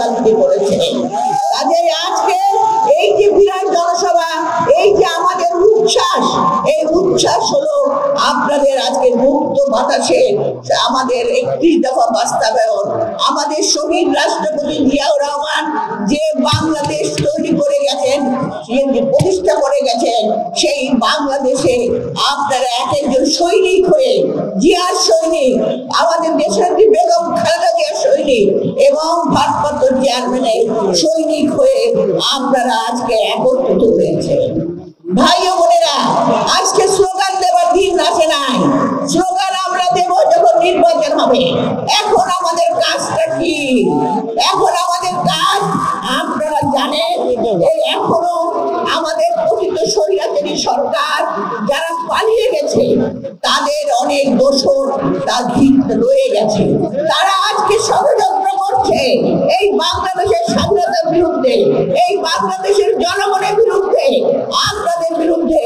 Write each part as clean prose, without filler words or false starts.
ভোগান্তি করেছেন। কাজেই আজকে এই যে বিরাট জনসভা, এই যে আমাদের উচ্ছ্বাস, এই উচ্ছ্বাস হলো আপনাদের আজকে মুক্ত বাতাসে আমাদের 31 দফা বাস্তবায়ন। আমাদের শহীদ রাষ্ট্রপতি জিয়াউর রহমান যে বাংলাদেশ তৈরি করে গেছেন, যে প্রতিষ্ঠা করে গেছেন, সেই বাংলাদেশে আপনারা এক একজন সৈনিক হয়ে, জিয়ার সৈনিক, আমাদের দেশনেত্রী বেগম খালেদা জিয়ার সৈনিক এবং ভারপ্রাপ্ত চেয়ারম্যানের সৈনিক হয়ে আপনারা আজকে একত্রিত হয়েছেন। ভাই ও বোনেরা, আজকে স্লোগান দেওয়ার দিন আসে নাই। স্লোগান আমরা দেব যখন নির্বাচন হবে। এখন আমাদের কাজটা কি? এখন আমাদের কাজ আপনারা জানেন, এখনো আমাদের কথিত স্বৈরাচারী সরকার যারা পালিয়ে গেছে তাদের অনেক দোষর তার ভিত রয়ে গেছে। তারা আজকে ষড়যন্ত্র করছে এই বাংলাদেশের স্বাধীনতার বিরুদ্ধে, এই বাংলাদেশের জনগণের বিরুদ্ধে, আপনাদের বিরুদ্ধে,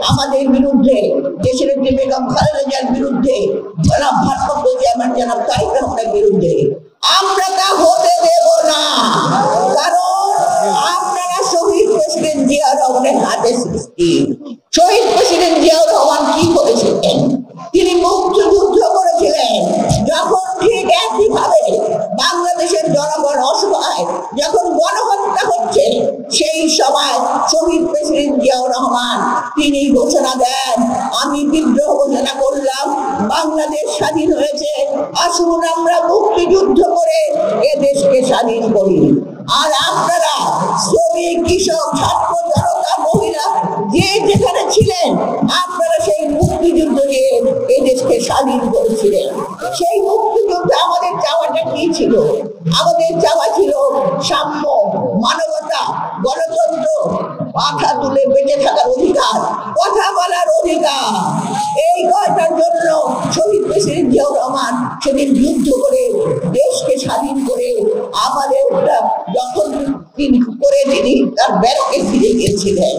আমাদের বিরুদ্ধে, দেশের বেগম খালেদা জিয়ার বিরুদ্ধে, জনাব ভারপ্রাপ্ত চেয়ারম্যান জনাব তারেক রহমানের বিরুদ্ধে। আমরা তা হতে দেব না। কারণ আপনারা শহীদ প্রেসিডেন্ট জিয়াউর রহমানের হাতে সৃষ্টি। শহীদ প্রেসিডেন্ট জিয়াউর রহমান কি করেছিলেন? তিনি মুক্তিযুদ্ধ করেছিলেন। যখন ঠিক একইভাবে বাংলাদেশের জনগণ অসহায়, যখন গণহত্যা হচ্ছে, সেই সময় শহীদ প্রেসিডেন্ট জিয়াউর রহমান তিনি ঘোষণা দেন, আমি বিদ্রোহ ঘোষণা করলাম, বাংলাদেশ স্বাধীন হয়েছে, আসুন আমরা মুক্তিযুদ্ধ করে এ দেশকে স্বাধীন করি। আর আপনারা শ্রমিক, কৃষক, ছাত্র, জনতা, মহিলা যে যেখানে ছিলেন, আপনারা সেই মুক্তিযুদ্ধ নিয়ে এই দেশকে স্বাধীন করেছিলেন। সেই মুক্তিযুদ্ধে আমাদের চাওয়াটা কি ছিল? আমাদের চাওয়া ছিল সাম্য, মানবতা, গণতন্ত্র, মাথা তুলে বেঁচে থাকার অধিকার, কথা বলার অধিকার। এই কয়টার জন্য শহীদ প্রেসিডেন্ট জিয়াউর রহমান সেদিন যুদ্ধ করে দেশকে স্বাধীন করে আমাদের যখন তিনি তার ব্যারকে ফিরে গিয়েছিলেন।